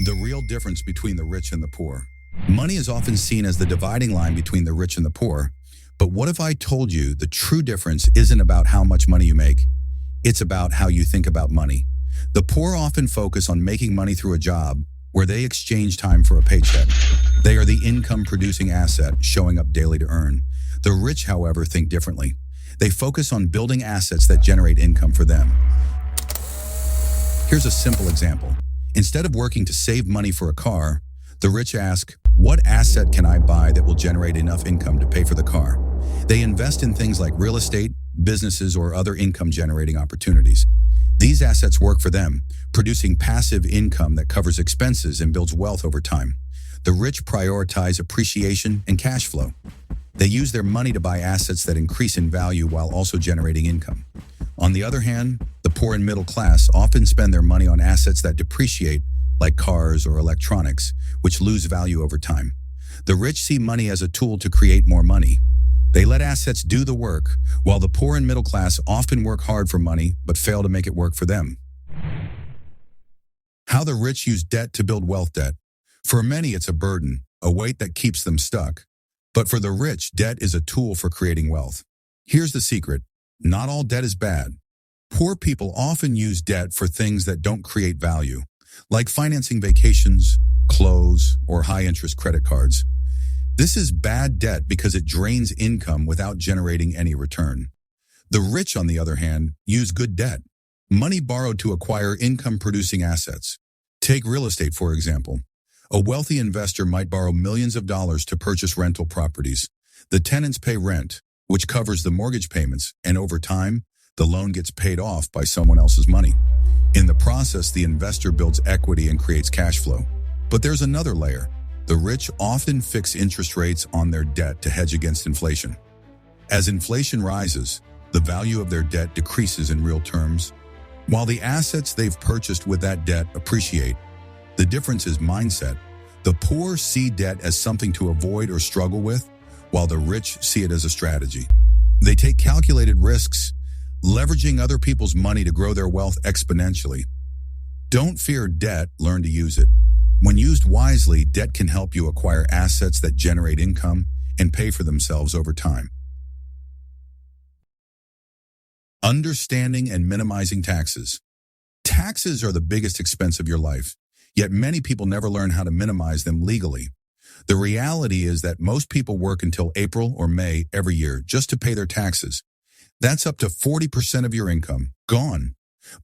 The real difference between the rich and the poor. Money is often seen as the dividing line between the rich and the poor. But what if I told you the true difference isn't about how much money you make? It's about how you think about money. The poor often focus on making money through a job where they exchange time for a paycheck. They are the income-producing asset showing up daily to earn. The rich, however, think differently. They focus on building assets that generate income for them. Here's a simple example. Instead of working to save money for a car, the rich ask, what asset can I buy that will generate enough income to pay for the car? They invest in things like real estate, businesses, or other income-generating opportunities. These assets work for them, producing passive income that covers expenses and builds wealth over time. The rich prioritize appreciation and cash flow. They use their money to buy assets that increase in value while also generating income. On the other hand, the poor and middle class often spend their money on assets that depreciate, like cars or electronics, which lose value over time. The rich see money as a tool to create more money. They let assets do the work, while the poor and middle class often work hard for money but fail to make it work for them. How the rich use debt to build wealth. Debt. For many, it's a burden, a weight that keeps them stuck. But for the rich, debt is a tool for creating wealth. Here's the secret. Not all debt is bad. Poor people often use debt for things that don't create value, like financing vacations, clothes, or high-interest credit cards. This is bad debt because it drains income without generating any return. The rich, on the other hand, use good debt, money borrowed to acquire income-producing assets. Take real estate, for example. A wealthy investor might borrow millions of dollars to purchase rental properties. The tenants pay rent, which covers the mortgage payments, and over time, the loan gets paid off by someone else's money. In the process, the investor builds equity and creates cash flow. But there's another layer. The rich often fix interest rates on their debt to hedge against inflation. As inflation rises, the value of their debt decreases in real terms, while the assets they've purchased with that debt appreciate. The difference is mindset. The poor see debt as something to avoid or struggle with, while the rich see it as a strategy. They take calculated risks, leveraging other people's money to grow their wealth exponentially. Don't fear debt, learn to use it. When used wisely, debt can help you acquire assets that generate income and pay for themselves over time. Understanding and minimizing taxes. Taxes are the biggest expense of your life, yet many people never learn how to minimize them legally. The reality is that most people work until April or May every year just to pay their taxes. That's up to 40% of your income, gone.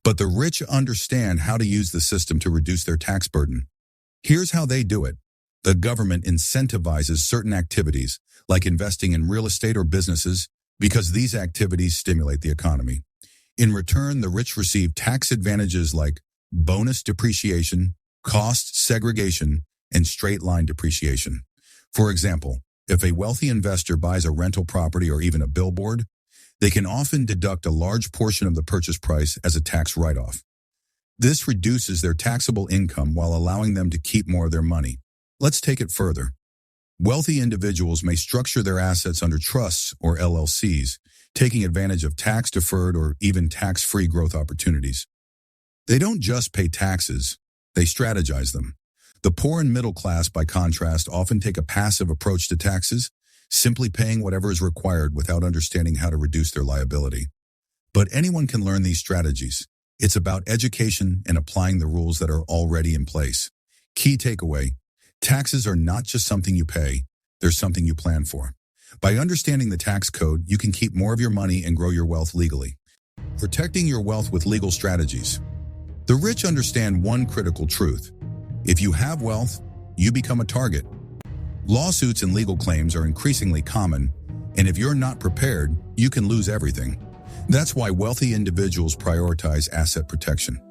But the rich understand how to use the system to reduce their tax burden. Here's how they do it. The government incentivizes certain activities, like investing in real estate or businesses, because these activities stimulate the economy. In return, the rich receive tax advantages like bonus depreciation, cost segregation, and straight-line depreciation. For example, if a wealthy investor buys a rental property or even a billboard, they can often deduct a large portion of the purchase price as a tax write-off. This reduces their taxable income while allowing them to keep more of their money. Let's take it further. Wealthy individuals may structure their assets under trusts or LLCs, taking advantage of tax-deferred or even tax-free growth opportunities. They don't just pay taxes, they strategize them. The poor and middle class, by contrast, often take a passive approach to taxes, simply paying whatever is required without understanding how to reduce their liability. But anyone can learn these strategies. It's about education and applying the rules that are already in place. Key takeaway: taxes are not just something you pay, they're something you plan for. By understanding the tax code, you can keep more of your money and grow your wealth legally. Protecting your wealth with legal strategies. The rich understand one critical truth. If you have wealth, you become a target. Lawsuits and legal claims are increasingly common, and if you're not prepared, you can lose everything. That's why wealthy individuals prioritize asset protection.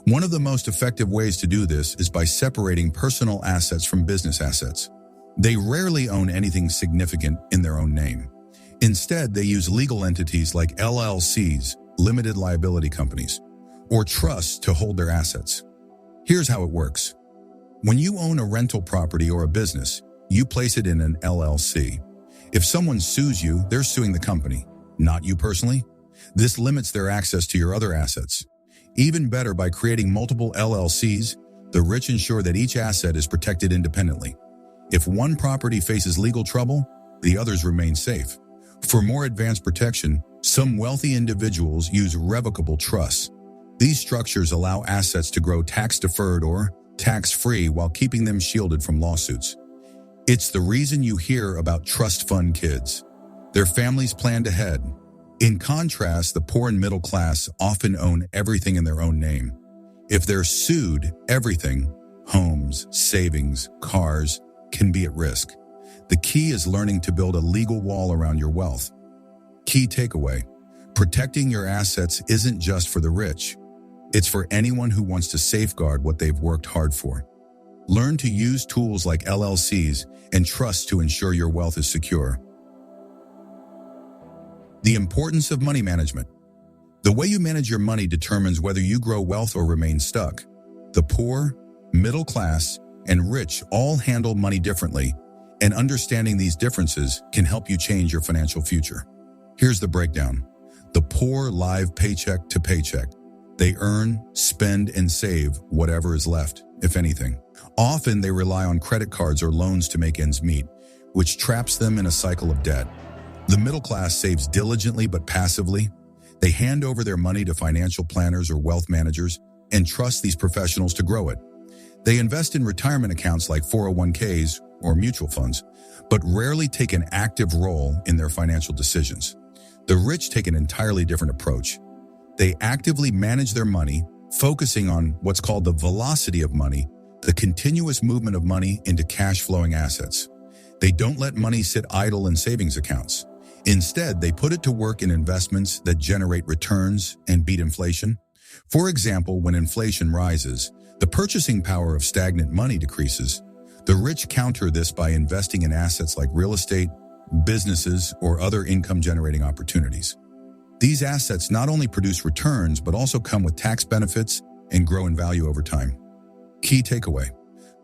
One of the most effective ways to do this is by separating personal assets from business assets. They rarely own anything significant in their own name. Instead, they use legal entities like LLCs, limited liability companies, or trusts to hold their assets. Here's how it works. When you own a rental property or a business, you place it in an LLC. If someone sues you, they're suing the company, not you personally. This limits their access to your other assets. Even better, by creating multiple LLCs, The rich ensure that each asset is protected independently. If one property faces legal trouble, the others remain safe. For more advanced protection, some wealthy individuals use revocable trusts. These structures allow assets to grow tax-deferred or tax-free while keeping them shielded from lawsuits. It's the reason you hear about trust fund kids. Their families planned ahead. In contrast, the poor and middle class often own everything in their own name. If they're sued, everything, homes, savings, cars, can be at risk. The key is learning to build a legal wall around your wealth. Key takeaway: protecting your assets isn't just for the rich. It's for anyone who wants to safeguard what they've worked hard for. Learn to use tools like LLCs and trusts to ensure your wealth is secure. The importance of money management. The way you manage your money determines whether you grow wealth or remain stuck. The poor, middle class, and rich all handle money differently, and understanding these differences can help you change your financial future. Here's the breakdown. The poor live paycheck to paycheck. They earn, spend, and save whatever is left, if anything. Often they rely on credit cards or loans to make ends meet, which traps them in a cycle of debt. The middle class saves diligently but passively. They hand over their money to financial planners or wealth managers and trust these professionals to grow it. They invest in retirement accounts like 401ks or mutual funds, but rarely take an active role in their financial decisions. The rich take an entirely different approach. They actively manage their money, focusing on what's called the velocity of money, the continuous movement of money into cash-flowing assets. They don't let money sit idle in savings accounts. Instead, they put it to work in investments that generate returns and beat inflation. For example, when inflation rises, the purchasing power of stagnant money decreases. The rich counter this by investing in assets like real estate, businesses, or other income-generating opportunities. These assets not only produce returns, but also come with tax benefits and grow in value over time. Key takeaway: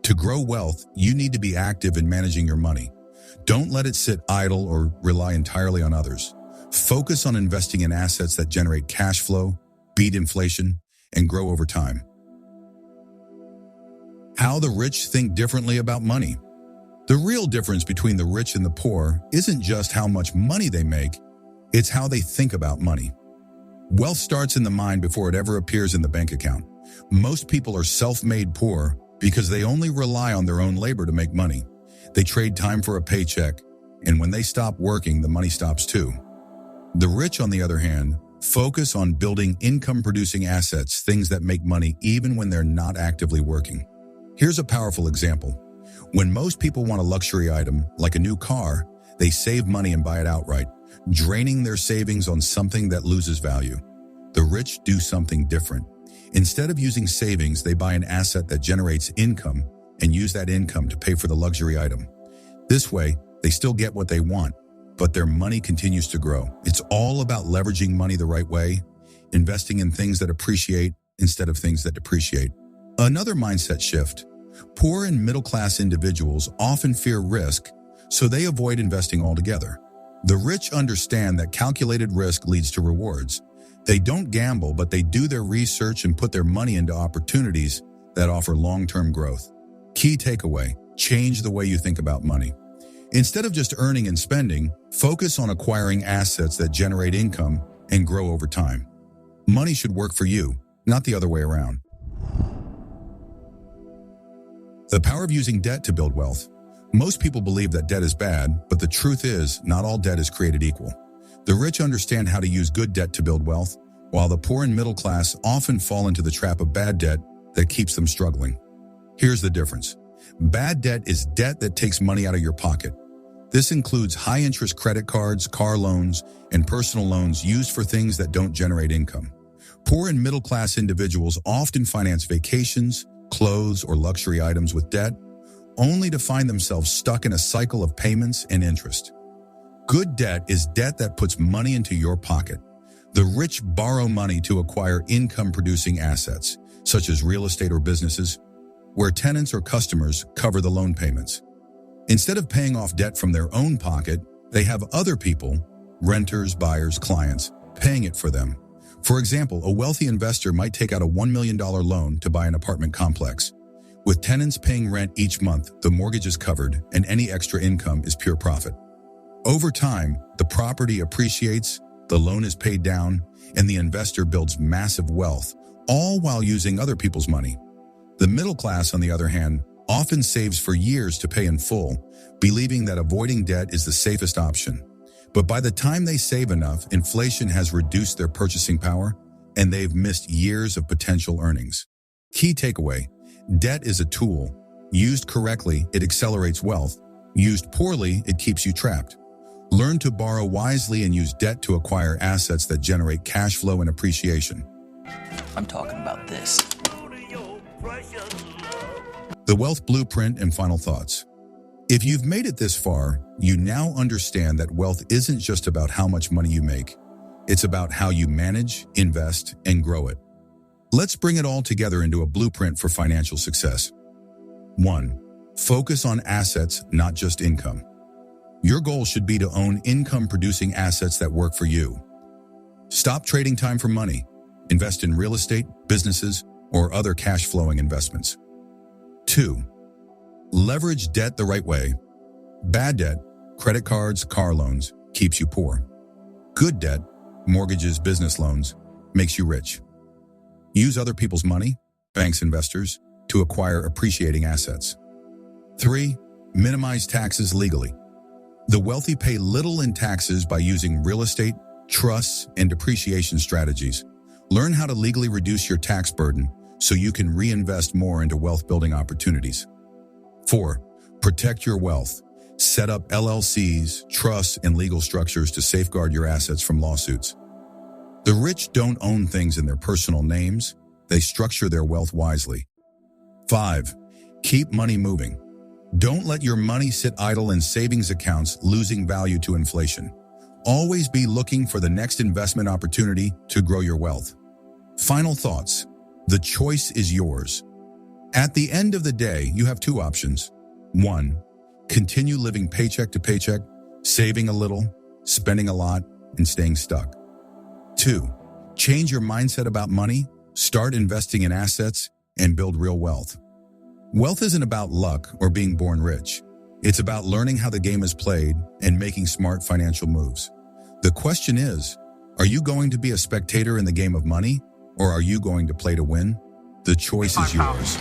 to grow wealth, you need to be active in managing your money. Don't let it sit idle or rely entirely on others. Focus on investing in assets that generate cash flow, beat inflation, and grow over time. How the rich think differently about money. The real difference between the rich and the poor isn't just how much money they make, it's how they think about money. Wealth starts in the mind before it ever appears in the bank account. Most people are self-made poor because they only rely on their own labor to make money. They trade time for a paycheck, and when they stop working, the money stops too. The rich, on the other hand, focus on building income-producing assets, things that make money even when they're not actively working. Here's a powerful example. When most people want a luxury item, like a new car, they save money and buy it outright, draining their savings on something that loses value. The rich do something different. Instead of using savings, they buy an asset that generates income and use that income to pay for the luxury item. This way, they still get what they want, but their money continues to grow. It's all about leveraging money the right way, investing in things that appreciate instead of things that depreciate. Another mindset shift: poor and middle-class individuals often fear risk, so they avoid investing altogether. The rich understand that calculated risk leads to rewards. They don't gamble, but they do their research and put their money into opportunities that offer long-term growth. Key takeaway: change the way you think about money. Instead of just earning and spending, focus on acquiring assets that generate income and grow over time. Money should work for you, not the other way around. The power of using debt to build wealth. Most people believe that debt is bad, but the truth is, not all debt is created equal. The rich understand how to use good debt to build wealth, while the poor and middle class often fall into the trap of bad debt that keeps them struggling. Here's the difference. Bad debt is debt that takes money out of your pocket. This includes high-interest credit cards, car loans, and personal loans used for things that don't generate income. Poor and middle-class individuals often finance vacations, clothes, or luxury items with debt, only to find themselves stuck in a cycle of payments and interest. Good debt is debt that puts money into your pocket. The rich borrow money to acquire income-producing assets, such as real estate or businesses, where tenants or customers cover the loan payments. Instead of paying off debt from their own pocket, they have other people, renters, buyers, clients, paying it for them. For example, a wealthy investor might take out a $1 million loan to buy an apartment complex. With tenants paying rent each month, the mortgage is covered and any extra income is pure profit. Over time, the property appreciates, the loan is paid down, and the investor builds massive wealth, all while using other people's money. The middle class, on the other hand, often saves for years to pay in full, believing that avoiding debt is the safest option. But by the time they save enough, inflation has reduced their purchasing power, and they've missed years of potential earnings. Key takeaway: debt is a tool. Used correctly, it accelerates wealth. Used poorly, it keeps you trapped. Learn to borrow wisely and use debt to acquire assets that generate cash flow and appreciation. I'm talking about this. The Wealth Blueprint and final thoughts. If you've made it this far, you now understand that wealth isn't just about how much money you make. It's about how you manage, invest, and grow it. Let's bring it all together into a blueprint for financial success. 1. Focus on assets, not just income. Your goal should be to own income-producing assets that work for you. Stop trading time for money. Invest in real estate, businesses, or other cash-flowing investments. 2. Leverage debt the right way. Bad debt, credit cards, car loans, keeps you poor. Good debt, mortgages, business loans, makes you rich. Use other people's money, banks, investors, to acquire appreciating assets. 3. Minimize taxes legally. The wealthy pay little in taxes by using real estate, trusts, and depreciation strategies. Learn how to legally reduce your tax burden so you can reinvest more into wealth-building opportunities. 4. Protect your wealth. Set up LLCs, trusts, and legal structures to safeguard your assets from lawsuits. The rich don't own things in their personal names. They structure their wealth wisely. 5. Keep money moving. Don't let your money sit idle in savings accounts, losing value to inflation. Always be looking for the next investment opportunity to grow your wealth. Final thoughts. The choice is yours. At the end of the day, you have two options. 1. Continue living paycheck to paycheck, saving a little, spending a lot, and staying stuck. 2. Change your mindset about money, start investing in assets, and build real wealth. Wealth isn't about luck or being born rich. It's about learning how the game is played and making smart financial moves. The question is, are you going to be a spectator in the game of money, or are you going to play to win? The choice is yours.